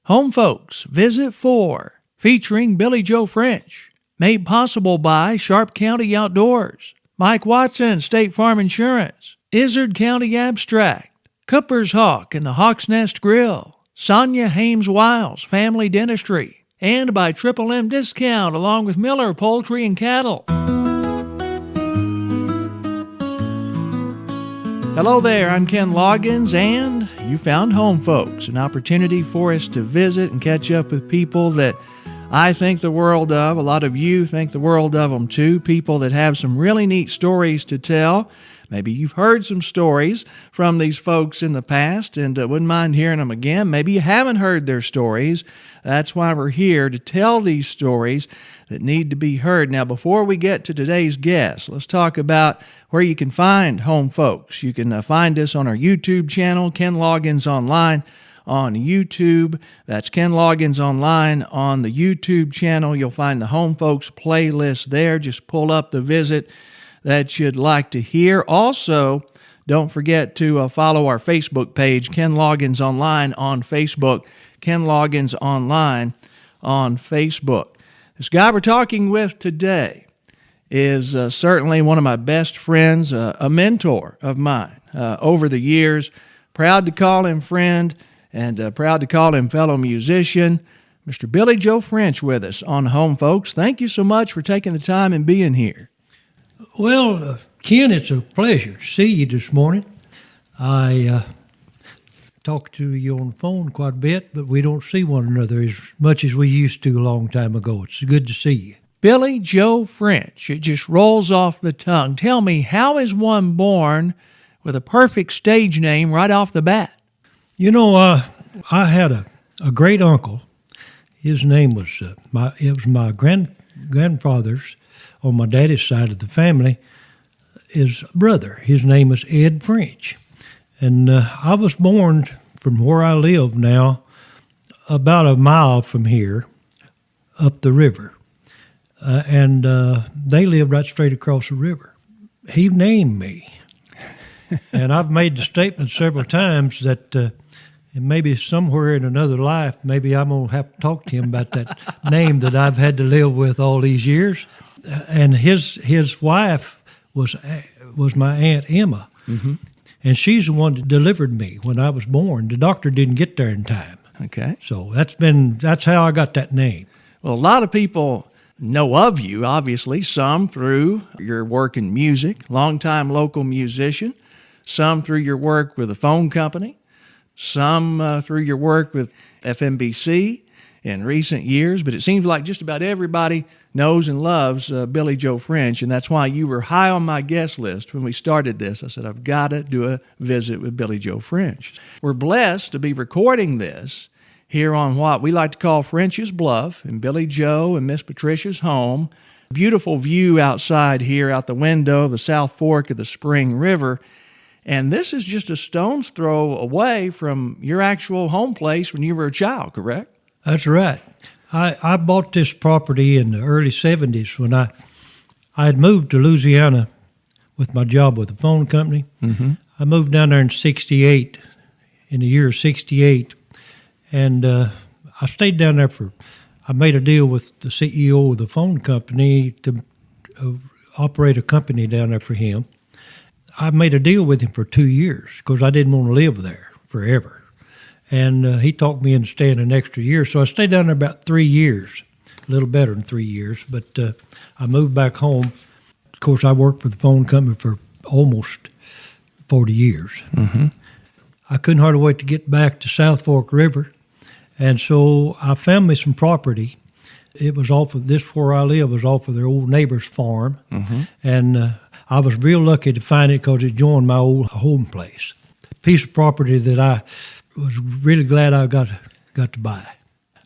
Home Folks Visit 4, featuring Billy Joe French. Made possible by Sharp County Outdoors, Mike Watson, State Farm Insurance, Izard County Abstract, Cooper's Hawk and the Hawk's Nest Grill, Sonia Hames Wiles Family Dentistry, and by Triple M Discount along with Miller Poultry and Cattle. Hello there, I'm Ken Loggins, and you found Home Folks, an opportunity for us to visit and catch up with people that I think the world of. A lot of you think the world of them too, people that have some really neat stories to tell. Maybe you've heard some stories from these folks in the past and wouldn't mind hearing them again. Maybe you haven't heard their stories. That's why we're here to tell these stories that need to be heard. Now, before we get to today's guest, let's talk about where you can find Home Folks. You can find us on our YouTube channel, Ken Loggins Online on YouTube. That's Ken Loggins Online on the YouTube channel. You'll find the Home Folks playlist there. Just pull up the visit that you'd like to hear. Also, don't forget to follow our Facebook page, Ken Loggins Online on Facebook, Ken Loggins Online on Facebook. This guy we're talking with today is certainly one of my best friends, a mentor of mine over the years. Proud to call him friend and proud to call him fellow musician. Mr. Billy Joe French with us on Home Folks. Thank you so much for taking the time and being here. Well, Ken, it's a pleasure to see you this morning. I talked to you on the phone quite a bit, but we don't see one another as much as we used to a long time ago. It's good to see you. Billy Joe French, it just rolls off the tongue. Tell me, how is one born with a perfect stage name right off the bat? You know, I had a great uncle. His name was my grandfather's on my daddy's side of the family. His brother. His name was Ed French, and I was born from where I live now, about a mile from here, up the river, and they lived right straight across the river. He named me, and I've made the statement several times that. And maybe somewhere in another life, maybe I'm going to have to talk to him about that name that I've had to live with all these years. And his wife was my Aunt Emma, mm-hmm. And she's the one that delivered me when I was born. The doctor didn't get there in time. Okay. So that's how I got that name. Well, a lot of people know of you, obviously, some through your work in music, longtime local musician, some through your work with a phone company, some through your work with FMBC in recent years, but it seems like just about everybody knows and loves Billy Joe French, and that's why you were high on my guest list when we started this. I said, I've got to do a visit with Billy Joe French. We're blessed to be recording this here on what we like to call French's Bluff in Billy Joe and Miss Patricia's home. Beautiful view outside here out the window of the South Fork of the Spring River. And this is just a stone's throw away from your actual home place when you were a child, correct? That's right. I bought this property in the early 70s when I had moved to Louisiana with my job with the phone company. Mm-hmm. I moved down there in the year 68, and I stayed down there I made a deal with the CEO of the phone company to operate a company down there for him. I made a deal with him for 2 years because I didn't want to live there forever. And he talked me into staying an extra year. So I stayed down there about 3 years, a little better than 3 years. But I moved back home. Of course, I worked for the phone company for almost 40 years. Mm-hmm. I couldn't hardly wait to get back to South Fork River. And so I found me some property. It was off of where I live was off of their old neighbor's farm. Mm-hmm. And I was real lucky to find it because it joined my old home place. A piece of property that I was really glad I got to buy.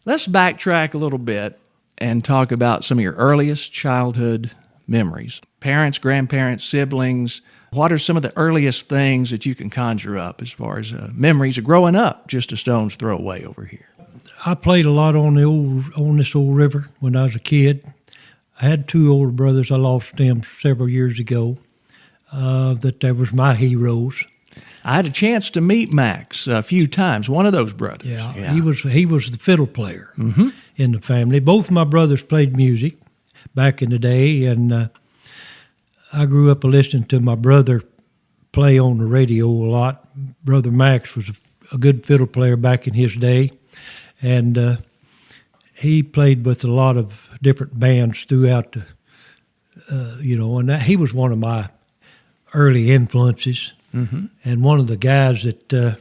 Let's backtrack a little bit and talk about some of your earliest childhood memories. Parents, grandparents, siblings. What are some of the earliest things that you can conjure up as far as memories of growing up just a stone's throw away over here? I played a lot on this old river when I was a kid. I had 2 older brothers. I lost them several years ago. That they was my heroes. I had a chance to meet Max a few times, one of those brothers. Yeah. He was the fiddle player in the family. Both my brothers played music back in the day, and I grew up listening to my brother play on the radio a lot. Brother Max was a good fiddle player back in his day, and he played with a lot of different bands throughout the, and he was one of my early influences, and one of the guys that,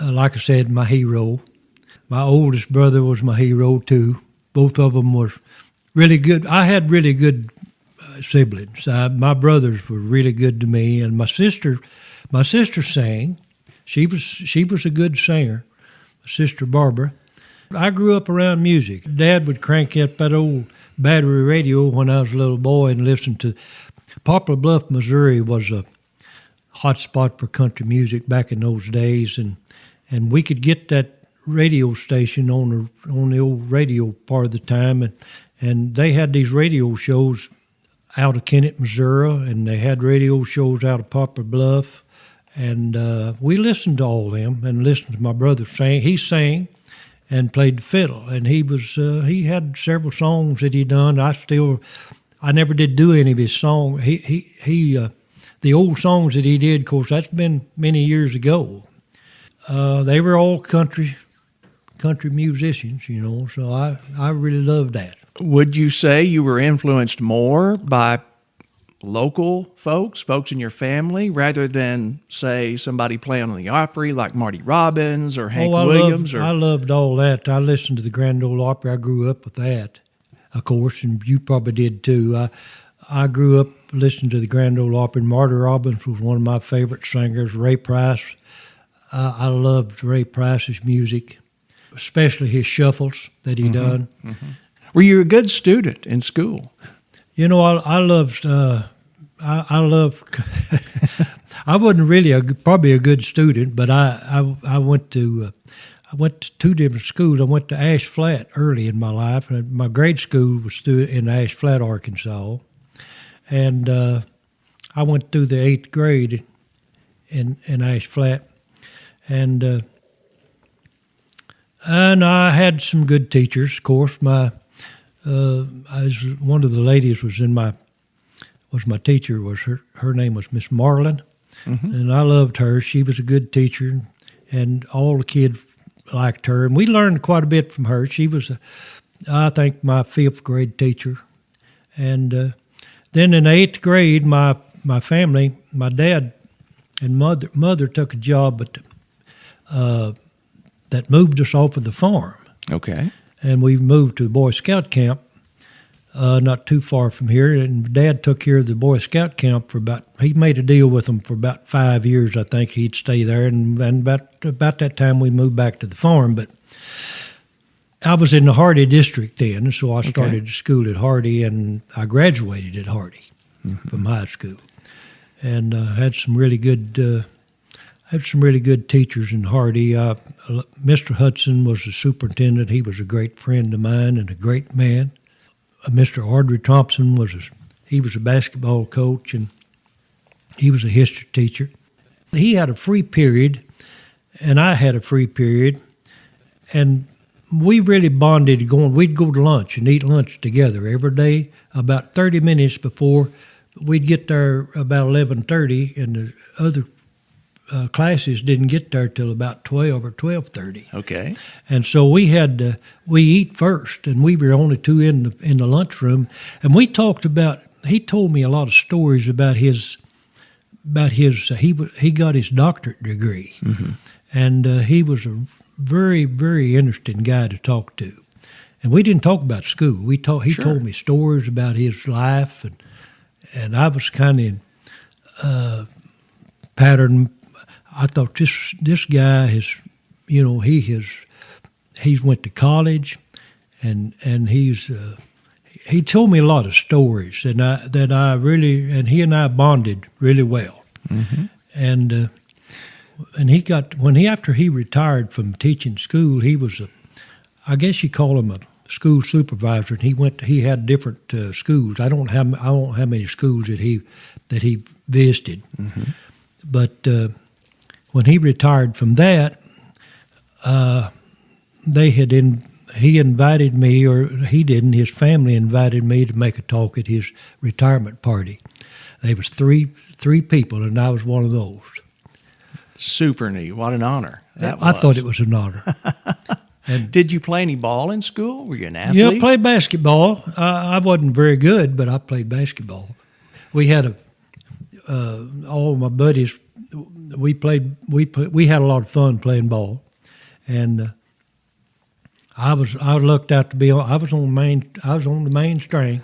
like I said, my hero. My oldest brother was my hero too. Both of them were really good. I had really good siblings. My brothers were really good to me, and my sister sang. She was a good singer. My sister Barbara. I grew up around music. Dad would crank up that old battery radio when I was a little boy and listen to. Poplar Bluff, Missouri was a hot spot for country music back in those days, and we could get that radio station on the old radio part of the time, and they had these radio shows out of Kennett, Missouri, and they had radio shows out of Poplar Bluff, and we listened to all them and listened to my brother sing. He sang and played the fiddle, and he had several songs that he done. I never did do any of his songs. The old songs that he did, of course, that's been many years ago. They were all country musicians, so I really loved that. Would you say you were influenced more by local folks in your family, rather than, say, somebody playing on the Opry like Marty Robbins or Hank Williams? I loved all that. I listened to the Grand Ole Opry. I grew up with that, of course, and you probably did too. I grew up listening to the Grand Ole Opry. Marty Robbins was one of my favorite singers. Ray Price. I loved Ray Price's music, especially his shuffles that he done. Mm-hmm. Were you a good student in school? I loved. I wasn't really probably a good student, but I went to two different schools. I went to Ash Flat early in my life, and my grade school was in Ash Flat, Arkansas, and I went through the 8th grade in Ash Flat, and I had some good teachers. Of course, one of the ladies was my teacher. Her name was Miss Marlin, and I loved her. She was a good teacher, and all the kids liked her, and we learned quite a bit from her. She was, I think, my 5th grade teacher, and then in 8th grade, my family, my dad and mother took a job that moved us off of the farm. Okay. And we moved to the Boy Scout camp, not too far from here. And Dad took care of the Boy Scout camp he made a deal with them for about 5 years. I think he'd stay there. And about that time we moved back to the farm. But I was in the Hardy district then, so I started school at Hardy, and I graduated at Hardy from high school. And had some really good teachers in Hardy. Mr. Hudson was the superintendent. He was a great friend of mine and a great man. Mr. Audrey Thompson he was a basketball coach, and he was a history teacher. He had a free period, and I had a free period, and we really bonded we'd go to lunch and eat lunch together every day. About 30 minutes before, we'd get there about 11:30, and the other classes didn't get there till about 12 or 12:30. Okay. And so we eat first, and we were only two in the lunchroom, and we talked about. He told me a lot of stories about his. He got his doctorate degree, and he was a very, very interesting guy to talk to. And we didn't talk about school. He told me stories about his life, and I was kind of patterned. I thought this guy he's went to college, and he told me a lot of stories, and he and I bonded really well, and after he retired from teaching school, he was I guess you call him a school supervisor, and he had different schools. I don't know how many schools that he visited, but. when he retired from that, he invited me, or he didn't, his family invited me to make a talk at his retirement party. There was three people, and I was one of those. Super neat. What an honor. I thought it was an honor. And did you play any ball in school? Were you an athlete? Yeah, I played basketball. I wasn't very good, but I played basketball. We had all my buddies. We had a lot of fun playing ball, and I looked out to be on. I was on the main string,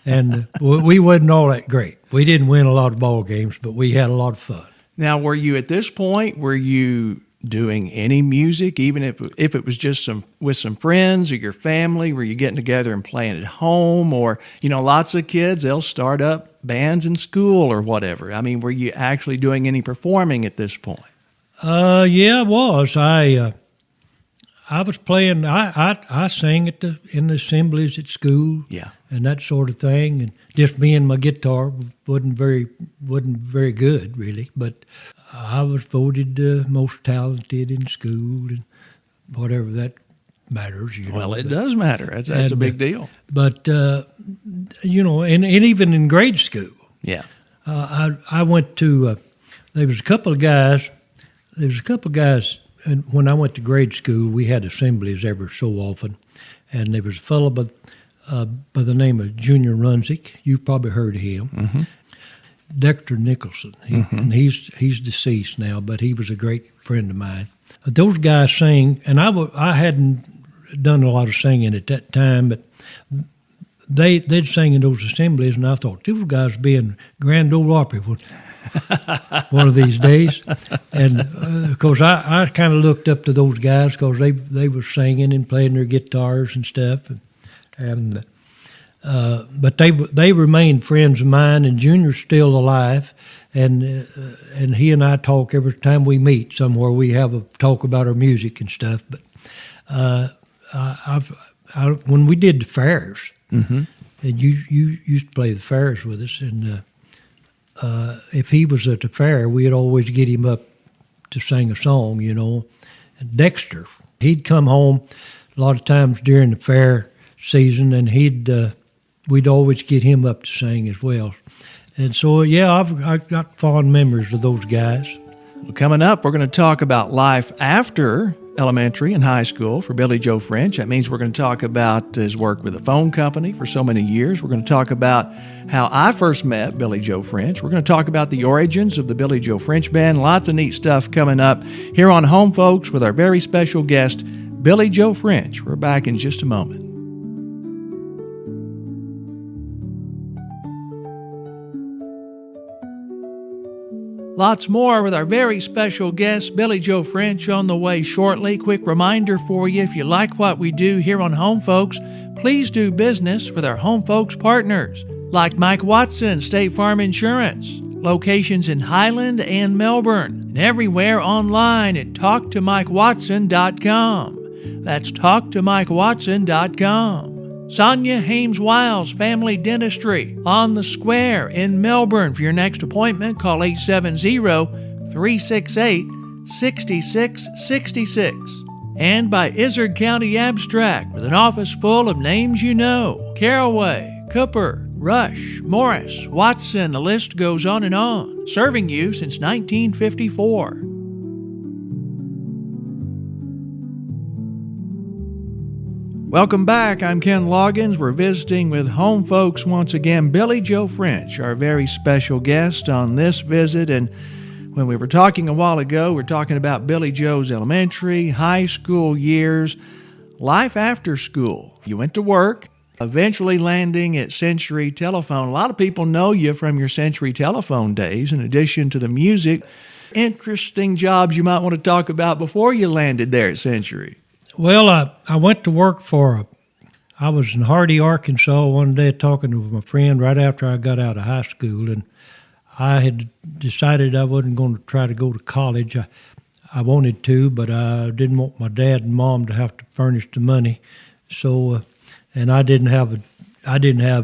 and we wasn't all that great. We didn't win a lot of ball games, but we had a lot of fun. Now, were you at this point? Were you doing any music, even if it was just with some friends or your family? Were you getting together and playing at home? Or, lots of kids, they'll start up bands in school or whatever. I mean, were you actually doing any performing at this point? Yeah, I was. I was playing. I sang in the assemblies at school. Yeah. And that sort of thing. And just me and my guitar wasn't very good, really. But I was voted most talented in school, and whatever that matters. Well, it does matter. That's a big deal. But and even in grade school. Yeah. I went to. There was a couple of guys. And when I went to grade school, we had assemblies every so often, and there was a fellow by the name of Junior Runzik. You've probably heard of him. Mm-hmm. Dexter Nicholson, and he's deceased now, but he was a great friend of mine. Those guys sang, and I hadn't done a lot of singing at that time, but they'd sing in those assemblies, and I thought, those guys be in Grand Ole Opry one of these days. And of course, I kind of looked up to those guys because they were singing and playing their guitars and stuff, but they remained friends of mine. And Junior's still alive, and he and I talk every time we meet somewhere. We have a talk about our music and stuff. But when we did the fairs, and you used to play the fairs with us, and if he was at the fair, we'd always get him up to sing a song, And Dexter, he'd come home a lot of times during the fair season, and we'd always get him up to sing as well. And so, yeah, I've got fond memories of those guys. Well, coming up, we're going to talk about life after elementary and high school for Billy Joe French. That means we're going to talk about his work with the phone company for so many years. We're going to talk about how I first met Billy Joe French. We're going to talk about the origins of the Billy Joe French Band. Lots of neat stuff coming up here on Home Folks with our very special guest, Billy Joe French. We're back in just a moment. Lots more with our very special guest, Billy Joe French, on the way shortly. Quick reminder for you, if you like what we do here on Home Folks, please do business with our Home Folks partners, like Mike Watson, State Farm Insurance, locations in Highland and Melbourne, and everywhere online at TalkToMikeWatson.com. That's TalkToMikeWatson.com. Sonia Hames-Wiles Family Dentistry on the Square in Melbourne. For your next appointment, call 870-368-6666. And by Izard County Abstract, with an office full of names you know: Caraway, Cooper, Rush, Morris, Watson, the list goes on and on. Serving you since 1954. Welcome back. I'm Ken Loggins. We're visiting with Home Folks once again. Billy Joe French, our very special guest on this visit. And when we were talking a while ago, we're talking about Billy Joe's elementary, high school years, life after school. You went to work, eventually landing at Century Telephone. A lot of people know you from your Century Telephone days, in addition to the music. Interesting jobs you might want to talk about before you landed there at Century. Well, I went to work I was in Hardy, Arkansas one day talking with my friend right after I got out of high school, and I had decided I wasn't going to try to go to college. I wanted to, but I didn't want my dad and mom to have to furnish the money. So, and I didn't have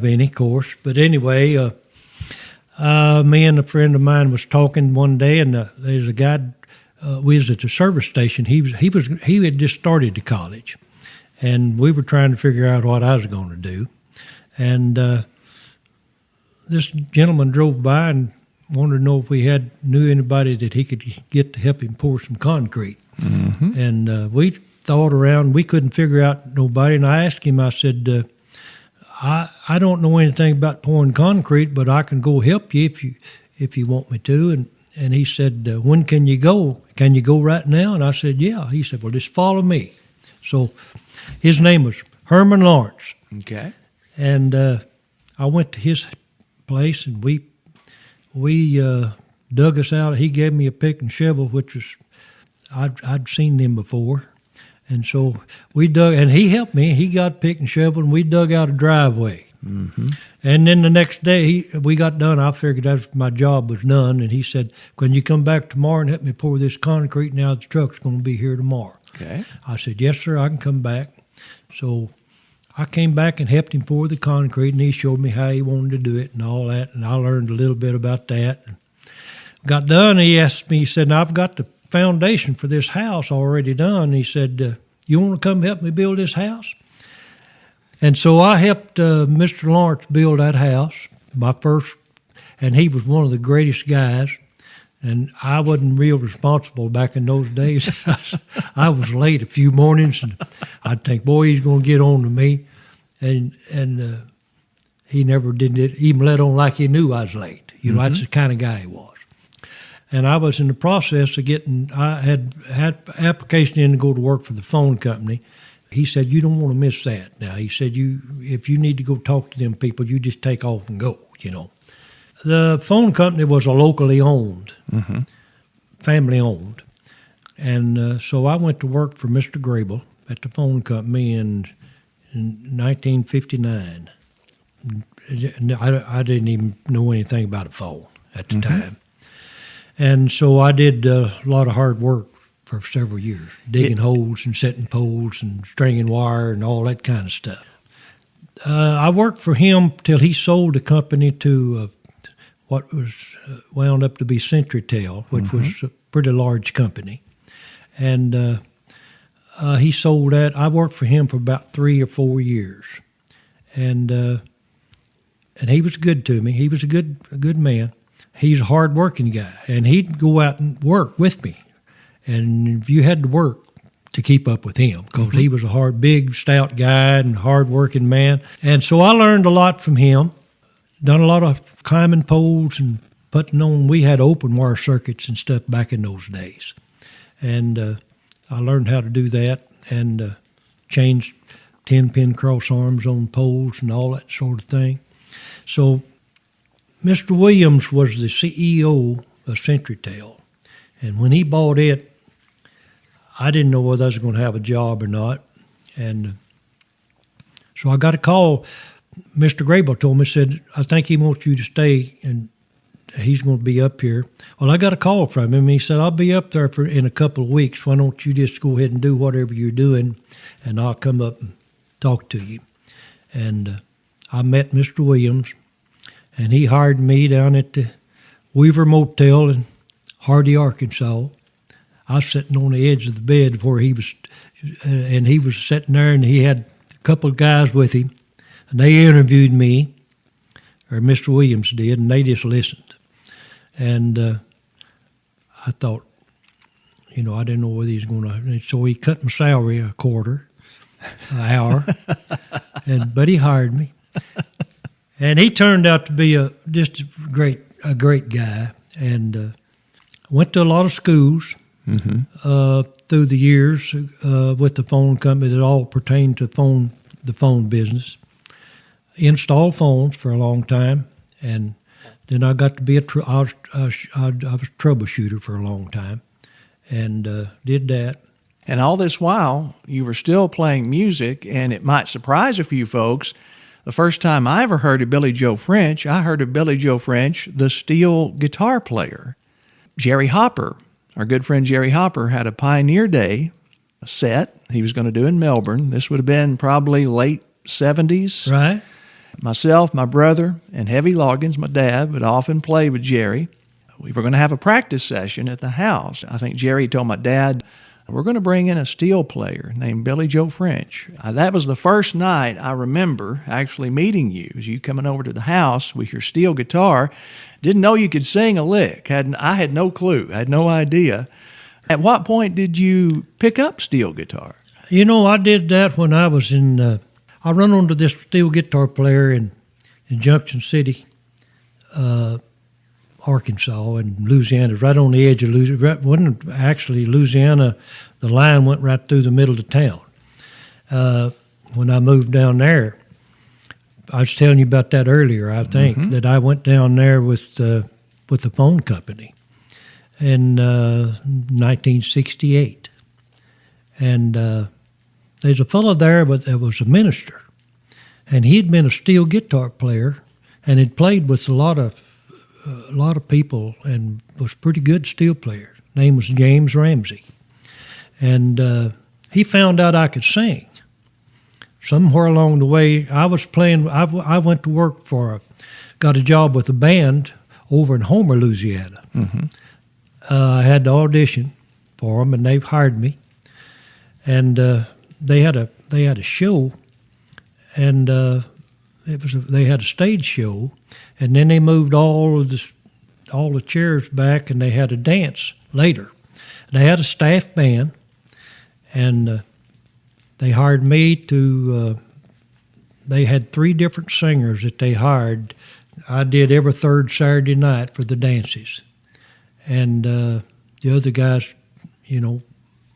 any course. But anyway, me and a friend of mine was talking one day, and there's a guy we was at the service station. He had just started to college, and we were trying to figure out what I was going to do. And this gentleman drove by and wanted to know if we knew anybody that he could get to help him pour some concrete. Mm-hmm. And we thought around. We couldn't figure out nobody. And I asked him, I said, I don't know anything about pouring concrete, but I can go help you if you want me to. And he said, when can you go? Can you go right now? And I said, yeah. He said, well, just follow me. So his name was Herman Lawrence. Okay. And I went to his place, and we dug us out. He gave me a pick and shovel, which was I'd seen them before. And so we dug, and he helped me. He got pick and shovel, and we dug out a driveway. Mm-hmm. And then the next day, we got done. I figured my job was done. And he said, can you come back tomorrow and help me pour this concrete? Now the truck's going to be here tomorrow. Okay. I said, yes, sir, I can come back. So I came back and helped him pour the concrete, and he showed me how he wanted to do it and all that. And I learned a little bit about that. Got done, and he asked me, he said, now I've got the foundation for this house already done. He said, you want to come help me build this house? And so I helped Mr. Lawrence build that house, my first, and he was one of the greatest guys. And I wasn't real responsible back in those days. I was late a few mornings, and I'd think, boy, he's going to get on to me. And he never did it, even let on like he knew I was late. You know, that's the kind of guy he was. And I was in the process of I had application in to go to work for the phone company. He said, you don't want to miss that. Now, he said, if you need to go talk to them people, you just take off and go, you know. The phone company was a locally owned, family owned. And so I went to work for Mr. Grable at the phone company in 1959. I didn't even know anything about a phone at the time. And so I did a lot of hard work for several years, digging holes and setting poles and stringing wire and all that kind of stuff. I worked for him till he sold the company to what was wound up to be CenturyTel, which was a pretty large company. And he sold that. I worked for him for about 3 or 4 years. And he was good to me. He was a good man. He's a hard-working guy, and he'd go out and work with me. And you had to work to keep up with him because he was a big, stout guy and hard-working man. And so I learned a lot from him, done a lot of climbing poles and putting on. We had open wire circuits and stuff back in those days. And I learned how to do that and changed 10-pin cross arms on poles and all that sort of thing. So Mr. Williams was the CEO of CenturyTel, and when he bought it, I didn't know whether I was going to have a job or not, and so I got a call. Mr. Grable told me, said, I think he wants you to stay, and he's going to be up here. Well, I got a call from him. He said, I'll be up there in a couple of weeks. Why don't you just go ahead and do whatever you're doing, and I'll come up and talk to you. And I met Mr. Williams, and he hired me down at the Weaver Motel in Hardy, Arkansas. I was sitting on the edge of the bed where he was, and he was sitting there, and he had a couple of guys with him, and they interviewed me, or Mr. Williams did, and they just listened. And I thought, I didn't know whether he was going to, so he cut my salary a quarter, an hour, but he hired me. And he turned out to be just a great guy, and went to a lot of schools through the years with the phone company that all pertained to the phone business. Installed phones for a long time, and then I got to be I was a troubleshooter for a long time, and did that. And all this while, you were still playing music, and it might surprise a few folks. The first time I ever heard of Billy Joe French, I heard of Billy Joe French, the steel guitar player. Jerry Hopper, our good friend Jerry Hopper, had a Pioneer Day, a set he was going to do in Melbourne. This would have been probably late 70s. Right. Myself, my brother, and Heavy Loggins, my dad, would often play with Jerry. we were going to have a practice session at the house. I think Jerry told my dad, we're going to bring in a steel player named Billy Joe French. That was the first night I remember actually meeting you, as you coming over to the house with your steel guitar. Didn't know you could sing a lick. I had no clue. I had no idea. At what point did you pick up steel guitar? You know, I did that when I was in, I run onto this steel guitar player in Junction City, Arkansas, and Louisiana, right on the edge of Louisiana. Wasn't actually Louisiana, the line went right through the middle of town. When I moved down there, I was telling you about that earlier, I think, that I went down there with the phone company in 1968. And there's a fellow there, but there was a minister. And he'd been a steel guitar player and had played with a lot of people and was a pretty good steel player. Name was James Ramsey. And he found out I could sing. Somewhere along the way, I was playing, I went to work got a job with a band over in Homer, Louisiana. I had to audition for them, and they hired me. And they had a show, and they had a stage show, and then they moved all the chairs back, and they had a dance later. They had a staff band, and they hired me to. They had 3 different singers that they hired. I did every third Saturday night for the dances, and the other guys,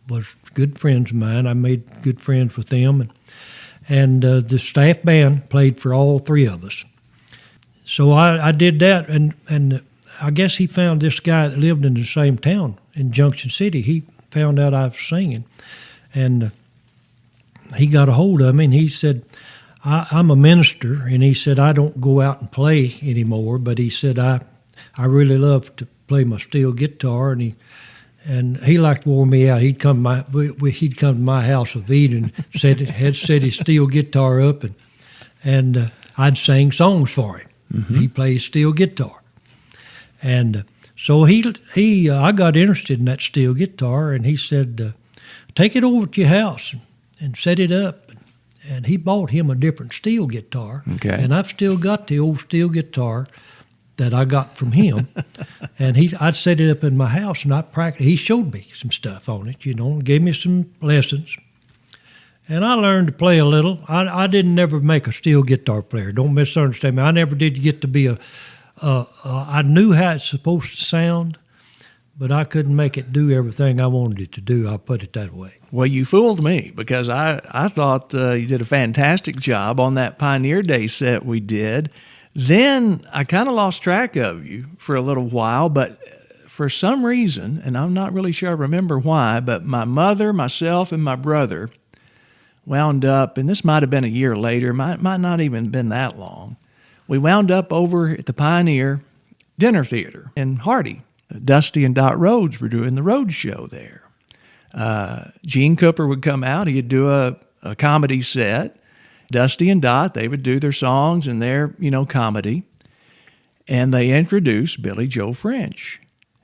was good friends of mine. I made good friends with them, and the staff band played for all 3 of us. So I did that, and I guess he found this guy that lived in the same town in Junction City. He found out I was singing, and he got a hold of me, and he said, I'm a minister, and he said, I don't go out and play anymore, but he said, I really love to play my steel guitar, and he liked to wear me out. He'd come to my house of Eden, set his steel guitar up, and I'd sing songs for him. He plays steel guitar, and so I got interested in that steel guitar, and he said, take it over to your house and set it up. And he bought him a different steel guitar, and I've still got the old steel guitar that I got from him. And I'd set it up in my house, and I practiced. He showed me some stuff on it, and gave me some lessons. And I learned to play a little. I didn't never make a steel guitar player. Don't misunderstand me. I never did get to be I knew how it's supposed to sound, but I couldn't make it do everything I wanted it to do. I'll put it that way. Well, you fooled me, because I thought you did a fantastic job on that Pioneer Day set we did. Then I kind of lost track of you for a little while, but for some reason, and I'm not really sure I remember why, but my mother, myself, and my brother wound up, and this might have been a year later, might not even been that long, we wound up over at the Pioneer Dinner Theater in Hardy. Dusty and Dot Rhodes were doing the Rhodes show there. Gene Cooper would come out. He'd do a comedy set. Dusty and Dot, they would do their songs and their, comedy. And they introduced Billy Joe French.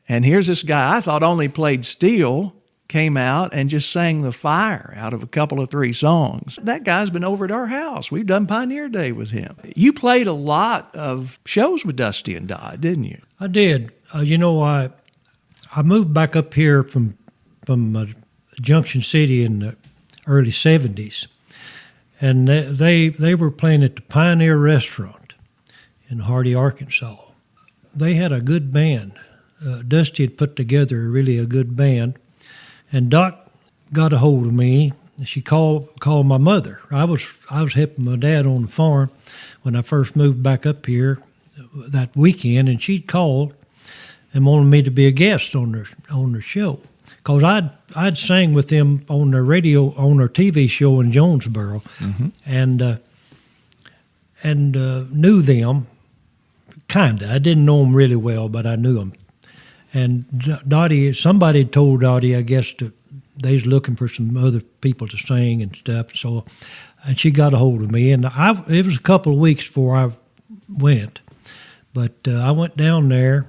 And here's this guy I thought only played steel, came out and just sang the fire out of a couple of 3 songs. That guy's been over at our house. We've done Pioneer Day with him. You played a lot of shows with Dusty and Dot, didn't you? I did. I moved back up here from Junction City in the early 70s, and they were playing at the Pioneer Restaurant in Hardy, Arkansas. They had a good band. Dusty had put together really a good band, and Dot got a hold of me. She called my mother. I was helping my dad on the farm when I first moved back up here that weekend, and she'd called and wanted me to be a guest on their show, because I'd sang with them on their radio, on their TV show in Jonesboro, and knew them kinda. I didn't know them really well, but I knew them. And Dottie, somebody had told Dottie, I guess, they was looking for some other people to sing and stuff. So, and she got a hold of me, and it was a couple of weeks before I went, but I went down there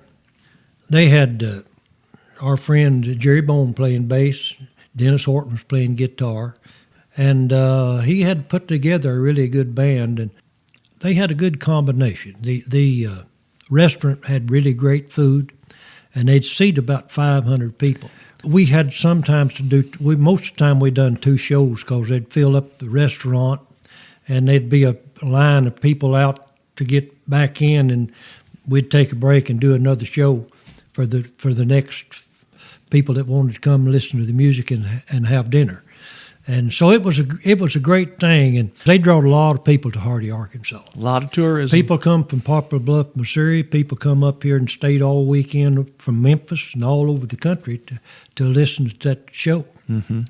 they had our friend Jerry Bone playing bass, Dennis Horton was playing guitar, and he had put together a really good band, and they had a good combination. The restaurant had really great food, and they'd seat about 500 people. We had sometimes to do, most of the time we done 2 shows because they'd fill up the restaurant, and there'd be a line of people out to get back in, and we'd take a break and do another show for the next people that wanted to come listen to the music and have dinner. And so it was a great thing, and they brought a lot of people to Hardy, Arkansas. A lot of tourism. People come from Poplar Bluff, Missouri. People come up here and stayed all weekend from Memphis and all over the country to listen to that show. Mm-hmm.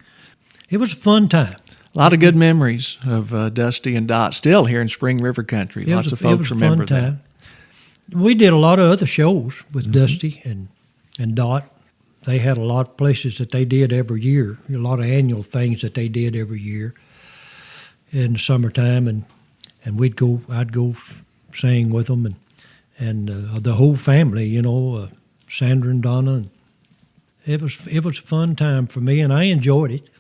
It was a fun time. A lot of good memories of Dusty and Dot still here in Spring River Country. Lots of folks remember that. It was a fun time. We did a lot of other shows with Dusty and Dot. They had a lot of places that they did every year, a lot of annual things that they did every year in the summertime, and I'd go sing with them, and the whole family, Sandra and Donna. And it was a fun time for me, and I enjoyed it.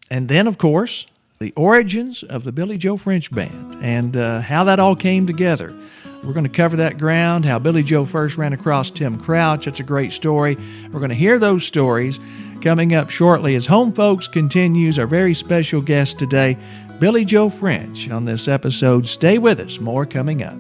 And then, of course, the origins of the Billy Joe French Band and how that all came together. We're going to cover that ground, how Billy Joe first ran across Tim Crouch. That's a great story. We're going to hear those stories coming up shortly as Home Folks continues. Our very special guest today, Billy Joe French, on this episode. Stay with us. More coming up.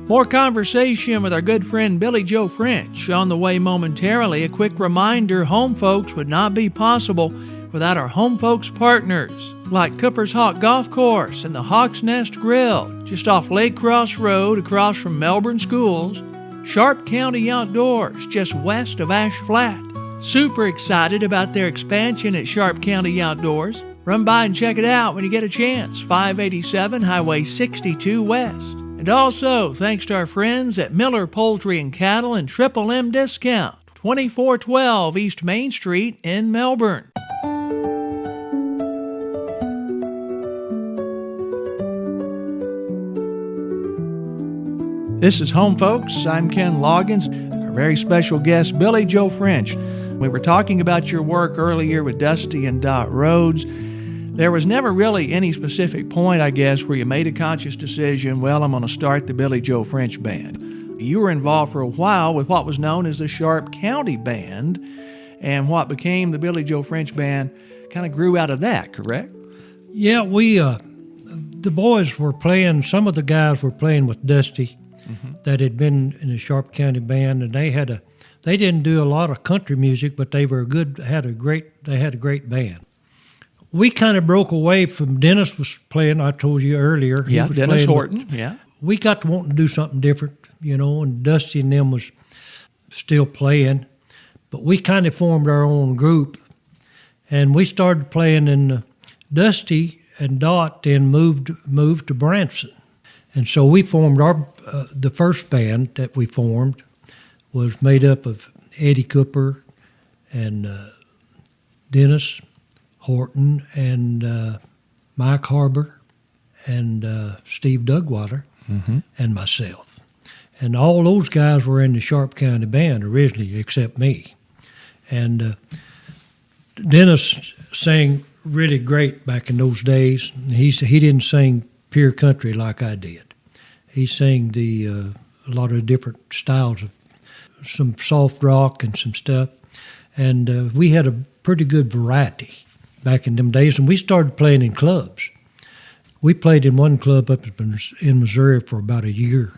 More conversation with our good friend Billy Joe French on the way momentarily. A quick reminder, Home Folks would not be possible without our Home Folks partners, like Cooper's Hawk Golf Course and the Hawk's Nest Grill, just off Lake Cross Road across from Melbourne Schools, Sharp County Outdoors, just west of Ash Flat. Super excited about their expansion at Sharp County Outdoors. Run by and check it out when you get a chance, 587 Highway 62 West. And also, thanks to our friends at Miller Poultry and Cattle and Triple M Discount, 2412 East Main Street in Melbourne. This is Home Folks. I'm Ken Loggins. Our very special guest, Billy Joe French. We were talking about your work earlier with Dusty and Dot Rhodes. There was never really any specific point, I guess, where you made a conscious decision, well, I'm going to start the Billy Joe French Band. You were involved for a while with what was known as the Sharp County Band, and what became the Billy Joe French Band kind of grew out of that, correct? Yeah, the boys were playing, some of the guys were playing with Dusty that had been in the Sharp County Band, and they didn't do a lot of country music, but they had a great band. We kind of broke away from Dennis was playing. I told you earlier. He was Dennis playing Horton. Yeah, we got to wanting to do something different, and Dusty and them was still playing, but we kind of formed our own group, and we started playing. And Dusty and Dot then moved to Branson, and so we formed the first band that we formed was made up of Eddie Cooper and Dennis Horton and Mike Harbor and Steve Dugwater and myself. And all those guys were in the Sharp County Band originally, except me. And Dennis sang really great back in those days. He didn't sing pure country like I did. He sang a lot of different styles of some soft rock and some stuff. And we had a pretty good variety back in them days, and we started playing in clubs. We played in one club up in Missouri for about a year,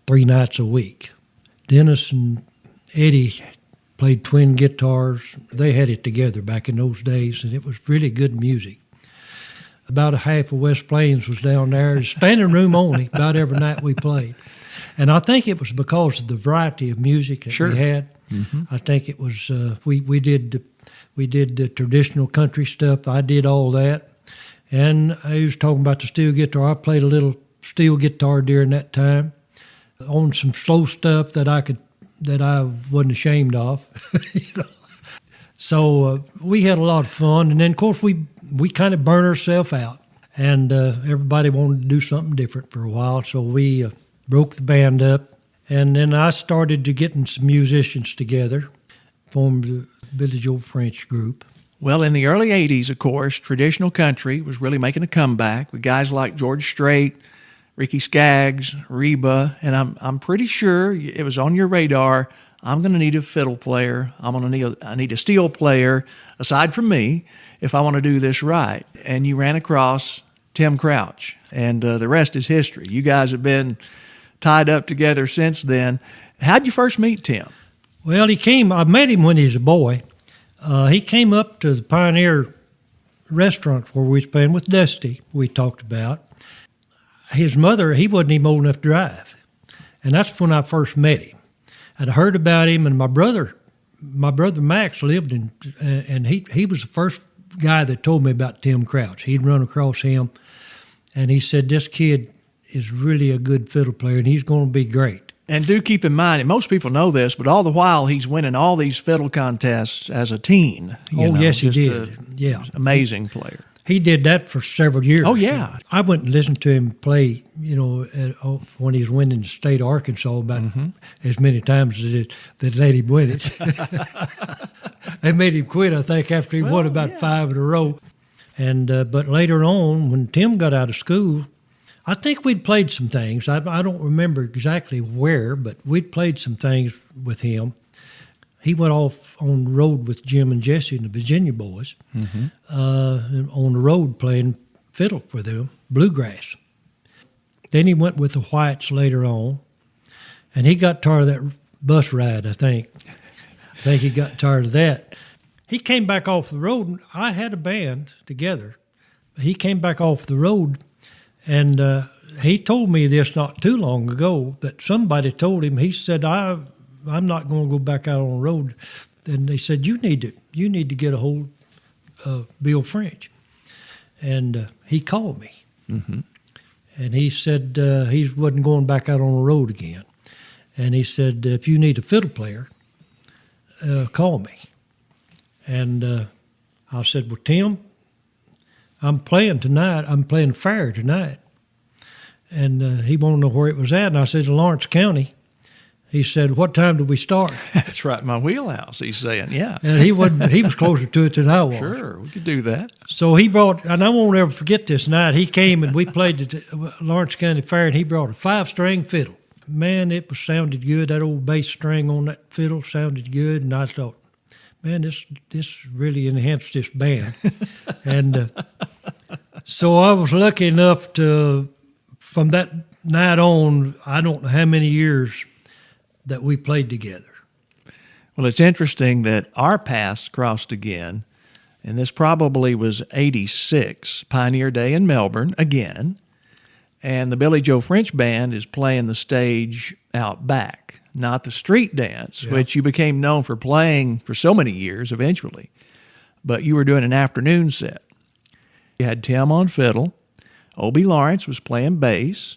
3 nights a week. Dennis and Eddie played twin guitars. They had it together back in those days, and it was really good music. About a half of West Plains was down there, standing room only, about every night we played. And I think it was because of the variety of music that we had. I think it was, we did the traditional country stuff. I did all that. And I was talking about the steel guitar. I played a little steel guitar during that time on some slow stuff that I wasn't ashamed of. So we had a lot of fun. And then, of course, we kind of burned ourselves out. and everybody wanted to do something different for a while, so we broke the band up, and then I started to getting some musicians together, formed the Billy Joe French group. Well, in the early 80s, of course, traditional country was really making a comeback with guys like George Strait, Ricky Skaggs, Reba, and I'm pretty sure it was on your radar. I'm going to need a fiddle player. I need a steel player, aside from me, if I want to do this right. And you ran across Tim Crouch, and the rest is history. You guys have been tied up together since then. How'd you first meet Tim? Well, I met him when he was a boy. He came up to the Pioneer restaurant where we was playing with Dusty, we talked about. His mother, he wasn't even old enough to drive. And that's when I first met him. I'd heard about him, and my brother Max lived in, and he was the first guy that told me about Tim Crouch. He'd run across him, and he said, this kid is really a good fiddle player, and he's going to be great. And do keep in mind, and most people know this, but all the while he's winning all these fiddle contests as a teen. Yes, he did. Yeah. Amazing player. He did that for several years. Oh, yeah. I went and listened to him play, when he was winning the state of Arkansas about as many times as that let him win it. They made him quit, I think, after he won about 5 in a row. And but later on, when Tim got out of school, I think we'd played some things. I don't remember exactly where, but we'd played some things with him. He went off on the road with Jim and Jesse and the Virginia Boys, on the road playing fiddle for them, bluegrass. Then he went with the Whites later on, and he got tired of that bus ride, I think. I think he got tired of that. He came back off the road, and I had a band together. He came back off the road, and he told me this not too long ago, that somebody told him, he said, I'm not going to go back out on the road. And they said, you need to get a hold of Bill French. And he called me. Mm-hmm. And he said he wasn't going back out on the road again. And he said, if you need a fiddle player, call me. And I said, well, Tim, I'm playing tonight. I'm playing fair tonight. And he wanted to know where it was at. And I said, Lawrence County. He said, what time did we start? That's right, my wheelhouse, he's saying, yeah. And he was closer to it than I was. Sure, we could do that. So he brought, and I won't ever forget this night, he came and we played at the Lawrence County Fair, and he brought a 5-string fiddle. Man, it sounded good. That old bass string on that fiddle sounded good, and I thought, man, this really enhanced this band. And so I was lucky enough to, from that night on, I don't know how many years that we played together. Well, it's interesting that our paths crossed again, and this probably was 86, Pioneer Day in Melbourne again, and the Billy Joe French Band is playing the stage out back, not the street dance, which you became known for playing for so many years eventually, but you were doing an afternoon set. You had Tim on fiddle, Obie Lawrence was playing bass,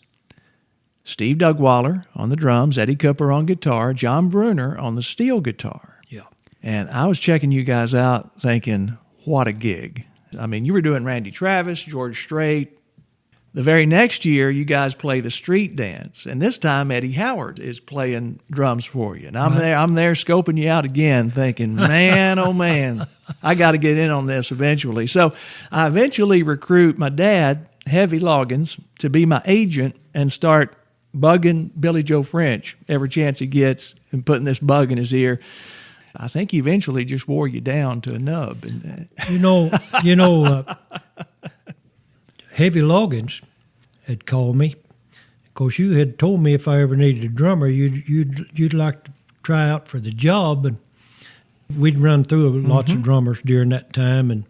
Steve Dugwaller on the drums, Eddie Cooper on guitar, John Bruner on the steel guitar. Yeah. And I was checking you guys out thinking, what a gig. I mean, you were doing Randy Travis, George Strait. The very next year, you guys play the street dance. And this time, Eddie Howard is playing drums for you. And I'm there scoping you out again thinking, man, oh man, I got to get in on this eventually. So I eventually recruit my dad, Heavy Loggins, to be my agent and start bugging Billy Joe French every chance he gets and putting this bug in his ear. I think he eventually just wore you down to a nub. And, Heavy Loggins had called me. Of course, you had told me if I ever needed a drummer, you'd like to try out for the job. And we'd run through lots of drummers during that time. And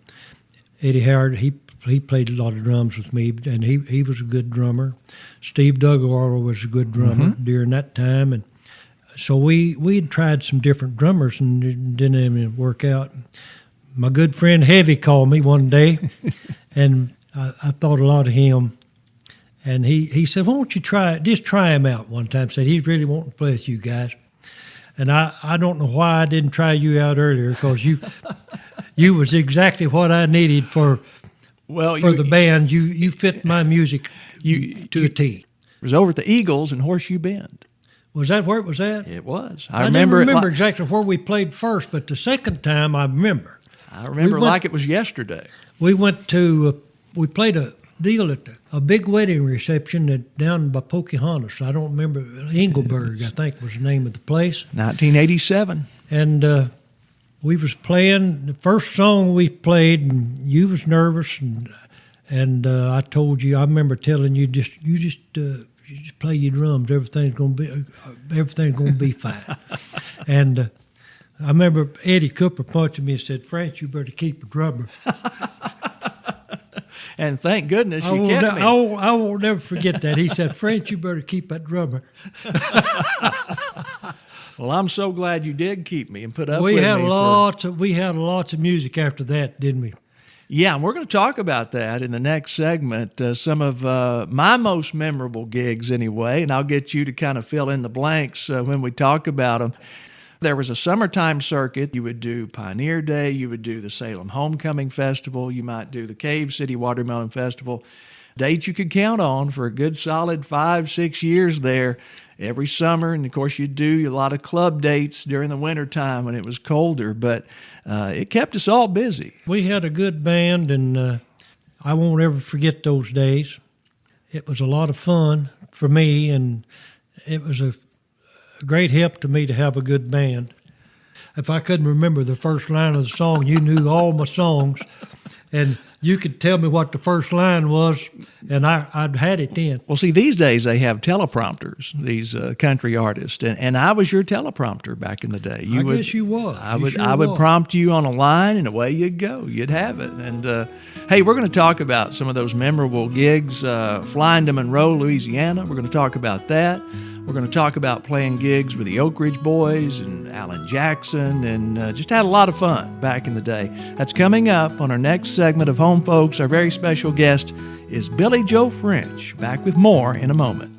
Eddie Howard, he played a lot of drums with me, and he was a good drummer. Steve Dugwaller was a good drummer during that time, and so we'd tried some different drummers and it didn't even work out. My good friend Heavy called me one day, and I thought a lot of him, and he said, "Why don't you just try him out one time?" Said he's really wanting to play with you guys, and I don't know why I didn't try you out earlier, because you was exactly what I needed for Well, for the band. You fit my music to a T. It was over at the Eagles in Horseshoe Bend. Was that where it was at? It was. I didn't remember exactly where we played first, but the second time I remember. I remember like it was yesterday. We went to, we played a deal at a big wedding reception down by Pocahontas. I don't remember, Engelberg, I think was the name of the place. 1987. And we was playing, the first song we played, and you was nervous, and I told you, I remember telling you, you just play your drums, everything's gonna be fine. And I remember Eddie Cooper punching me and said, "France, you better keep a drummer." And thank goodness you kept me. I won't never forget that. He said, "France, you better keep that drummer." Well, I'm so glad you did keep me and put up we with had me. We had lots of music after that, didn't we? Yeah, and we're going to talk about that in the next segment, some of my most memorable gigs anyway, and I'll get you to kind of fill in the blanks when we talk about them. There was a summertime circuit. You would do Pioneer Day, you would do the Salem Homecoming Festival, you might do the Cave City Watermelon Festival. Dates you could count on for a good solid 5-6 years there every summer. And, of course, you'd do a lot of club dates during the wintertime when it was colder, but it kept us all busy. We had a good band, and I won't ever forget those days. It was a lot of fun for me, and it was a great help to me to have a good band. If I couldn't remember the first line of the song, you knew all my songs, and you could tell me what the first line was, and I'd had it then. Well, see, these days they have teleprompters, these country artists, and I was your teleprompter back in the day. I guess you was. I would prompt you on a line, and away you'd go. You'd have it. And, hey, we're going to talk about some of those memorable gigs, flying to Monroe, Louisiana. We're going to talk about that. We're going to talk about playing gigs with the Oak Ridge Boys and Alan Jackson, and just had a lot of fun back in the day. That's coming up on our next segment of Home Folks. Our very special guest is Billy Joe French. Back with more in a moment.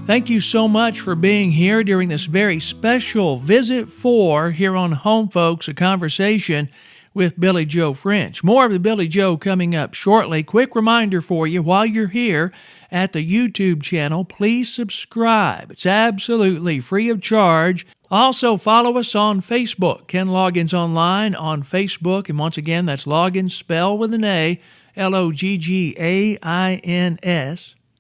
Thank you so much for being here during this very special Visit 4 here on Home Folks, a conversation with Billy Joe French. More of the Billy Joe coming up shortly. Quick reminder for you, while you're here at the YouTube channel, please subscribe. It's absolutely free of charge. Also, follow us on Facebook, Ken Loggins Online on Facebook. And once again, that's Loggins, spelled with an A, L-O-G-G-A-I-N-S.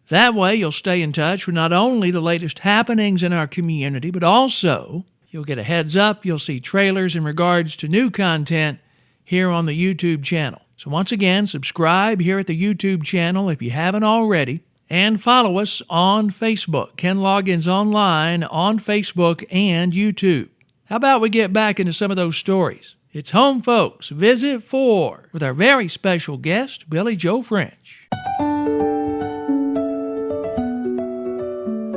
That way, you'll stay in touch with not only the latest happenings in our community, but also you'll get a heads up. You'll see trailers in regards to new content here on the YouTube channel. So once again, subscribe here at the YouTube channel if you haven't already, and follow us on Facebook, Ken Loggins Online on Facebook and YouTube. How about we get back into some of those stories? It's Home Folks, Visit 4, with our very special guest, Billy Joe French.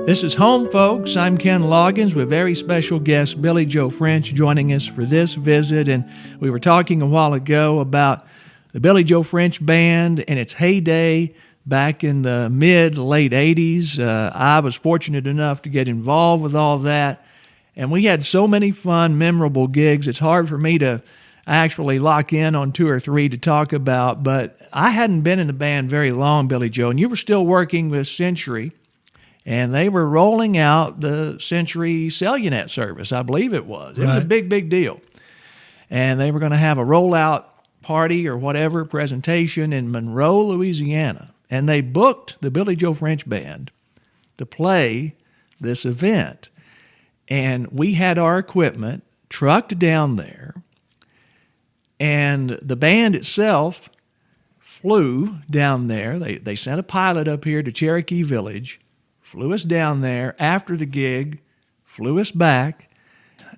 This is Home Folks. I'm Ken Loggins with very special guest Billy Joe French joining us for this visit. And we were talking a while ago about the Billy Joe French Band and its heyday back in the mid-late 80s. I was fortunate enough to get involved with all that. And we had so many fun, memorable gigs. It's hard for me to actually lock in on 2 or 3 to talk about. But I hadn't been in the band very long, Billy Joe, and you were still working with Century. And they were rolling out the Century Cellunet service, I believe it was. It was a big, big deal. And they were going to have a rollout party or whatever presentation in Monroe, Louisiana. And they booked the Billy Joe French Band to play this event. And we had our equipment trucked down there. And the band itself flew down there. They sent a pilot up here to Cherokee Village, flew us down there after the gig, flew us back.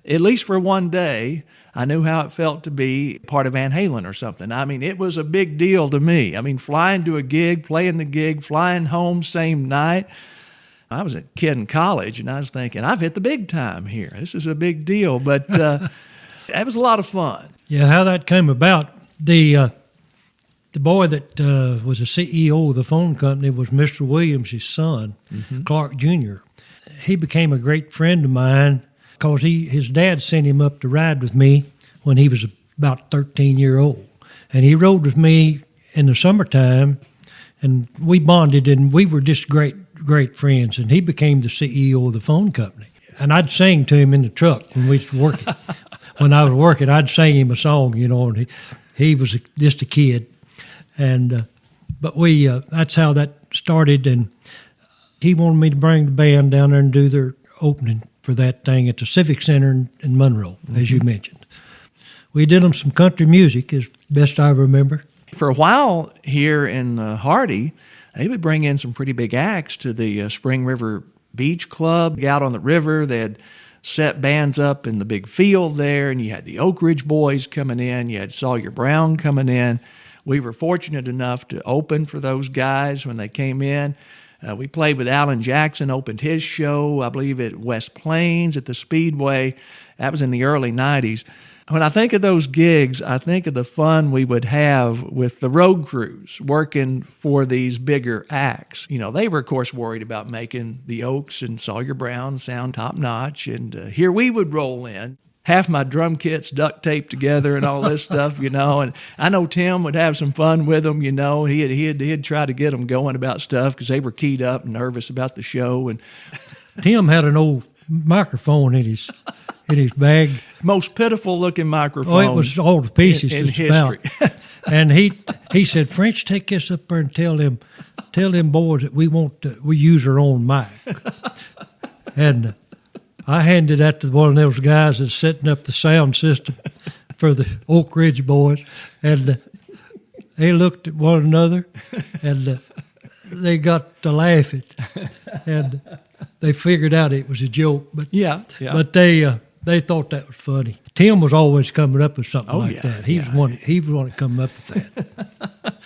At least for one day, I knew how it felt to be part of Van Halen or something. I mean, it was a big deal to me. I mean, flying to a gig, playing the gig, flying home same night. I was a kid in college, and I was thinking, I've hit the big time here. This is a big deal. But it was a lot of fun. Yeah, how that came about, the boy that was the CEO of the phone company was Mr. Williams, his son, Clark Jr. He became a great friend of mine because his dad sent him up to ride with me when he was about 13-year-old. And he rode with me in the summertime, and we bonded, and we were just great friends. And he became the CEO of the phone company. And I'd sing to him in the truck when we was working. When I was working, I'd sing him a song, and he was just a kid. And but that's how that started. And he wanted me to bring the band down there and do their opening for that thing at the Civic Center in Monroe, as you mentioned. We did them some country music, as best I remember. For a while here in Hardy, they would bring in some pretty big acts to the Spring River Beach Club. Out on the river, they had set bands up in the big field there, and you had the Oak Ridge Boys coming in, you had Sawyer Brown coming in. We were fortunate enough to open for those guys when they came in. We played with Alan Jackson, opened his show, I believe, at West Plains at the Speedway. That was in the early 90s. When I think of those gigs, I think of the fun we would have with the road crews working for these bigger acts. They were, of course, worried about making the Oaks and Sawyer Brown sound top-notch, and here we would roll in. Half my drum kits duct taped together and all this stuff, and I know Tim would have some fun with them, he'd try to get them going about stuff because they were keyed up and nervous about the show. And Tim had an old microphone in his bag. Most pitiful looking microphone. Oh, it was all the pieces in to history. And he said, "French, take this up there and tell them boys that we use our own mic." And I handed that to one of those guys that's setting up the sound system for the Oak Ridge Boys, and they looked at one another, and they got to laughing, and they figured out it was a joke. But yeah. But they thought that was funny. Tim was always coming up with something that. He was one to come up with that.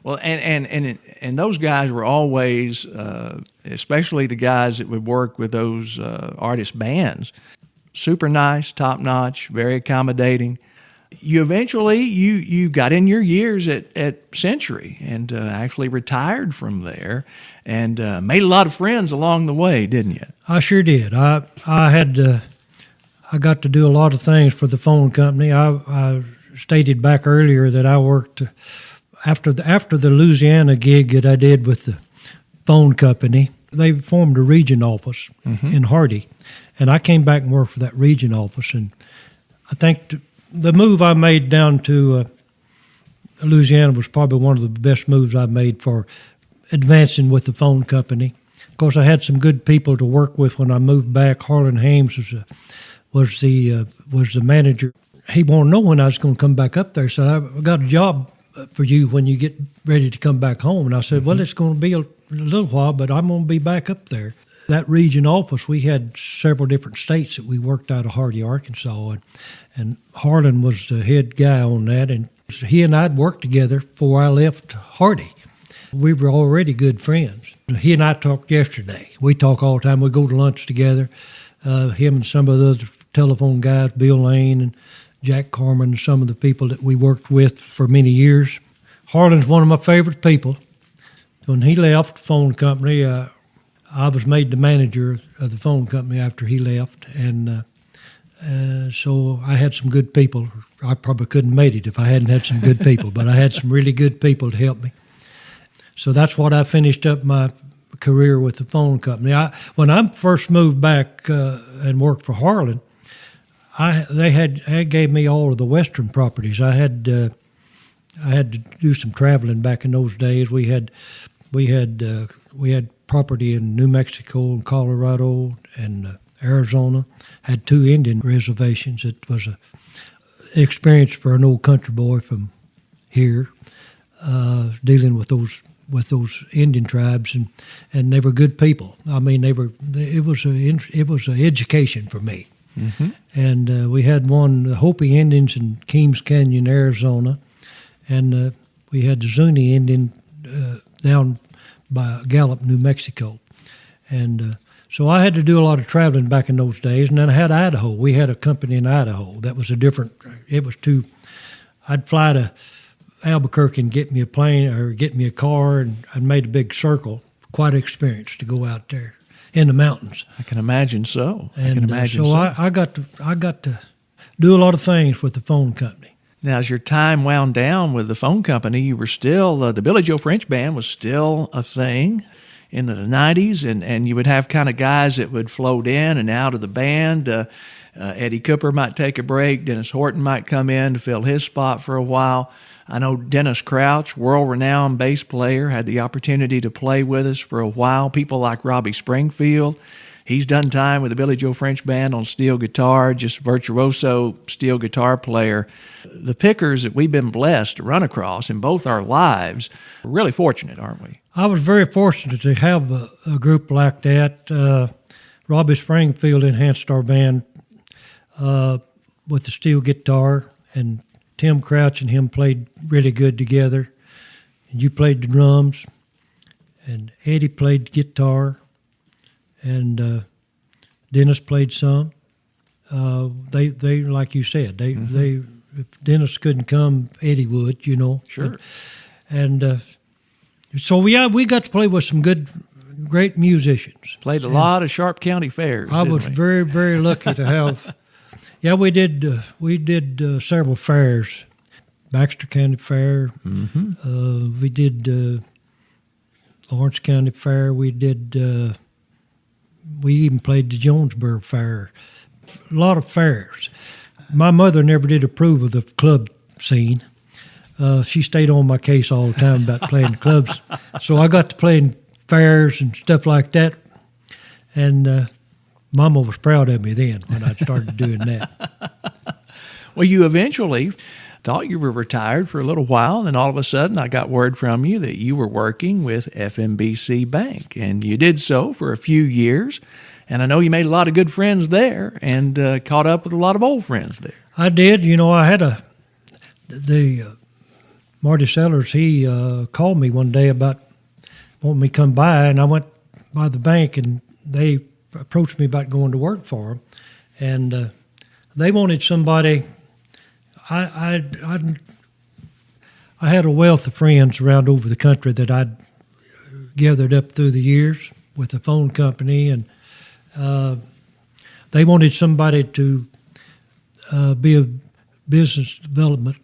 Well, and those guys were always, especially the guys that would work with those artist bands, super nice, top notch, very accommodating. You eventually you got in your years at Century and actually retired from there, and made a lot of friends along the way, didn't you? I sure did. I got to do a lot of things for the phone company. I stated back earlier that I worked. After the Louisiana gig that I did with the phone company, they formed a region office in Hardy, and I came back and worked for that region office. And I think the move I made down to Louisiana was probably one of the best moves I made for advancing with the phone company. Of course, I had some good people to work with when I moved back. Harlan Hames was the manager. He wanted to know when I was going to come back up there, so I got a job for you when you get ready to come back home. And I said, well, it's going to be a little while, but I'm going to be back up there. That region office, we had several different states that we worked out of Hardy, Arkansas, and Harlan was the head guy on that, and he and I'd worked together before I left Hardy. We were already good friends. He and I talked yesterday. We talk all the time. We go to lunch together. Him and some of the other telephone guys, Bill Lane and Jack Carmen, some of the people that we worked with for many years. Harlan's one of my favorite people. When he left the phone company, I was made the manager of the phone company after he left, and so I had some good people. I probably couldn't have made it if I hadn't had some good people, but I had some really good people to help me. So that's what I finished up my career with the phone company. When I first moved back and worked for Harlan, they gave me all of the western properties. I had to do some traveling back in those days. We had property in New Mexico and Colorado and Arizona. Had 2 Indian reservations. It was an experience for an old country boy from here, dealing with those Indian tribes, and they were good people. I mean, it was an education for me. Mm-hmm. And we had the Hopi Indians in Keams Canyon, Arizona, and we had the Zuni Indian down by Gallup, New Mexico. And so I had to do a lot of traveling back in those days. And then I had Idaho. We had a company in Idaho that was I'd fly to Albuquerque and get me a plane or get me a car, and I made a big circle. Quite an experience to go out there in the mountains. I can imagine so. I got to do a lot of things with the phone company. Now, as your time wound down with the phone company, you were still, the Billy Joe French Band was still a thing in the 90s, and you would have kind of guys that would float in and out of the band. Eddie Cooper might take a break. Dennis Horton might come in to fill his spot for a while. I know Dennis Crouch, world-renowned bass player, had the opportunity to play with us for a while. People like Robbie Springfield. He's done time with the Billy Joe French Band on steel guitar, just virtuoso steel guitar player. The pickers that we've been blessed to run across in both our lives, we're really fortunate, aren't we? I was very fortunate to have a group like that. Robbie Springfield enhanced our band with the steel guitar, and Tim Crouch and him played really good together. And you played the drums, and Eddie played guitar, and Dennis played some. They like you said, they if Dennis couldn't come, Eddie would, you know. Sure. So we got to play with some great musicians. Played a lot of Sharp County fairs. I was very, very lucky to have. Yeah, we did several fairs, Baxter County Fair. Mm-hmm. We did Lawrence County Fair. We even played the Jonesboro Fair. A lot of fairs. My mother never did approve of the club scene. She stayed on my case all the time about playing clubs. So I got to play in fairs and stuff like that. And Mama was proud of me then when I started doing that. Well, you eventually thought you were retired for a little while, and then all of a sudden I got word from you that you were working with FMBC Bank, and you did so for a few years. And I know you made a lot of good friends there and caught up with a lot of old friends there. I did. You know, I had Marty Sellers, he called me one day about wanting me to come by, and I went by the bank, and they approached me about going to work for them. And they wanted somebody. I had a wealth of friends around over the country that I'd gathered up through the years with the phone company, and they wanted somebody to be a business development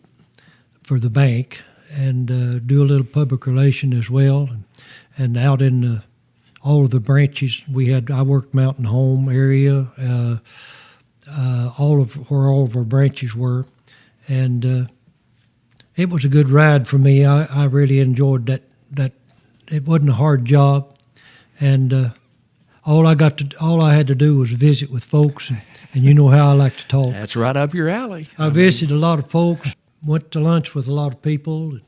for the bank and do a little public relation as well. And out in all of the branches we had, I worked Mountain Home area, all of our branches were. And it was a good ride for me. I really enjoyed that. It wasn't a hard job. And all I had to do was visit with folks, and you know how I like to talk. That's right up your alley. I visited a lot of folks, went to lunch with a lot of people.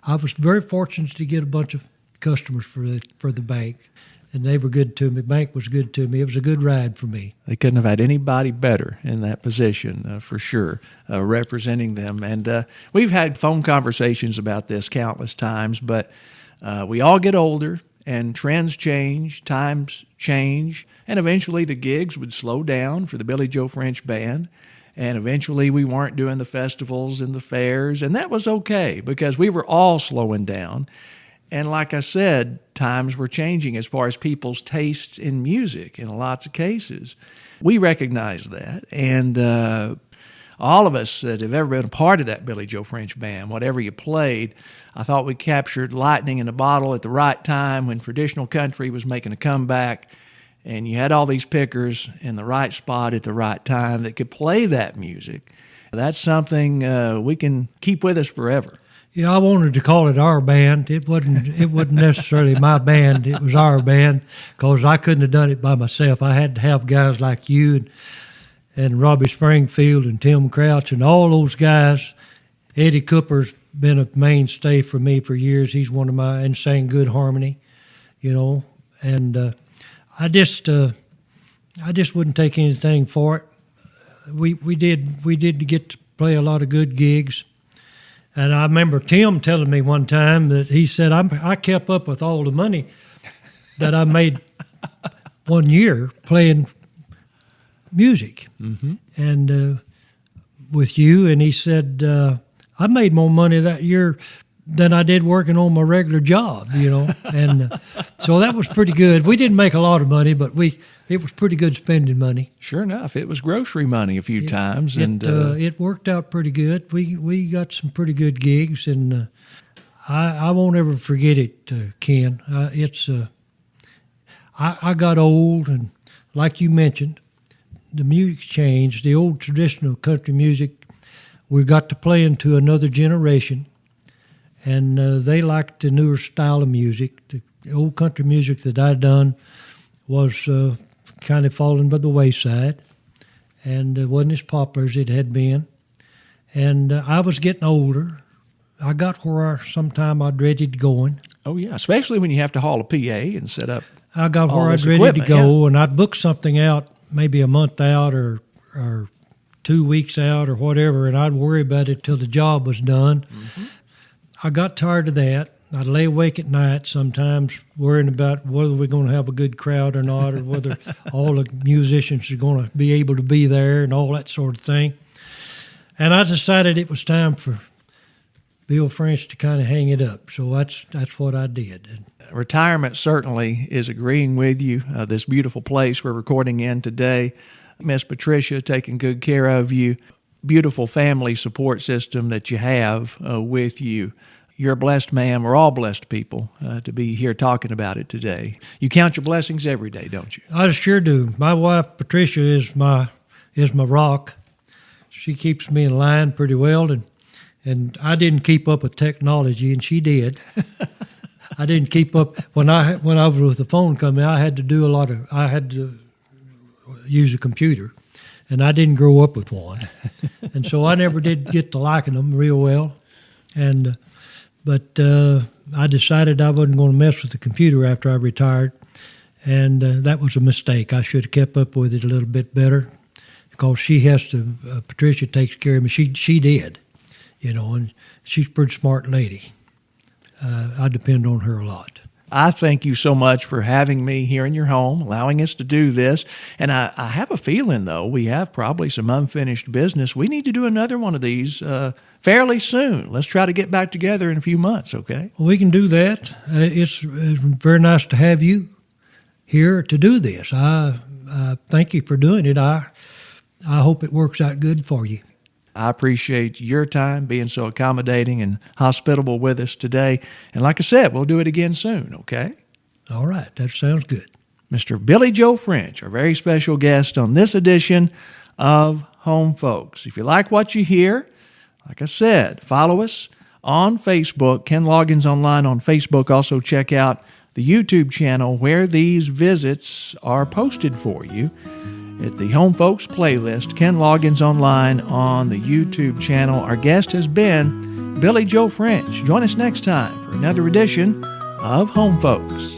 I was very fortunate to get a bunch of customers for the bank, and they were good to me. The bank was good to me. It was a good ride for me. They couldn't have had anybody better in that position, for sure, representing them. And we've had phone conversations about this countless times, but we all get older, and trends change, times change, and eventually the gigs would slow down for the Billy Joe French Band, and eventually we weren't doing the festivals and the fairs, and that was okay because we were all slowing down. And like I said, times were changing as far as people's tastes in music in lots of cases. We recognize that, and all of us that have ever been a part of that Billy Joe French Band, whatever you played, I thought we captured lightning in a bottle at the right time when traditional country was making a comeback, and you had all these pickers in the right spot at the right time that could play that music. That's something we can keep with us forever. Yeah, I wanted to call it our band. It wasn't necessarily my band. It was our band because I couldn't have done it by myself. I had to have guys like you and Robbie Springfield and Tim Crouch and all those guys. Eddie Cooper's been a mainstay for me for years. He's one of my, and sang good harmony, you know. And I just wouldn't take anything for it. We did get to play a lot of good gigs. And I remember Tim telling me one time that he said, I kept up with all the money that I made one year playing music. Mm-hmm. And with you, and he said, I made more money that year than I did working on my regular job, and so that was pretty good. We didn't make a lot of money, but it was pretty good spending money. Sure enough, it was grocery money a few times, and it worked out pretty good. We got some pretty good gigs, and I won't ever forget it, Ken. I got old, and like you mentioned, the music changed. The old traditional country music, we got to play into another generation, and they liked the newer style of music. The old country music that I'd done was kind of falling by the wayside, and wasn't as popular as it had been. And I was getting older. I got where sometime I dreaded going. Oh, yeah, especially when you have to haul a PA and set up. I got where I dreaded to go, and I'd book something out maybe a month out or 2 weeks out or whatever, and I'd worry about it till the job was done. Mm-hmm. I got tired of that. I'd lay awake at night sometimes worrying about whether we're going to have a good crowd or not, or whether all the musicians are going to be able to be there and all that sort of thing. And I decided it was time for Bill French to kind of hang it up. So that's what I did. Retirement certainly is agreeing with you. This beautiful place we're recording in today, Miss Patricia taking good care of you, beautiful family support system that you have with you. You're a blessed man. We're all blessed people to be here talking about it today. You count your blessings every day, don't you? I sure do. My wife, Patricia, is my rock. She keeps me in line pretty well, and I didn't keep up with technology, and she did. I didn't keep up. When I was with the phone company, I had to use a computer, and I didn't grow up with one. And so I never did get to liking them real well. But I decided I wasn't going to mess with the computer after I retired, and that was a mistake. I should have kept up with it a little bit better, because she has to, Patricia takes care of me. She did, and she's a pretty smart lady. I depend on her a lot. I thank you so much for having me here in your home, allowing us to do this. And I have a feeling, though, we have probably some unfinished business. We need to do another one of these fairly soon. Let's try to get back together in a few months, okay? Well, we can do that. It's very nice to have you here to do this. I thank you for doing it. I hope it works out good for you. I appreciate your time, being so accommodating and hospitable with us today. And like I said, we'll do it again soon, okay? All right, that sounds good. Mr. Billy Joe French, our very special guest on this edition of Home Folks. If you like what you hear, like I said, follow us on Facebook, Ken Loggins Online on Facebook. Also check out the YouTube channel where these visits are posted for you. At the Home Folks playlist, Ken Loggins Online on the YouTube channel. Our guest has been Billy Joe French. Join us next time for another edition of Home Folks.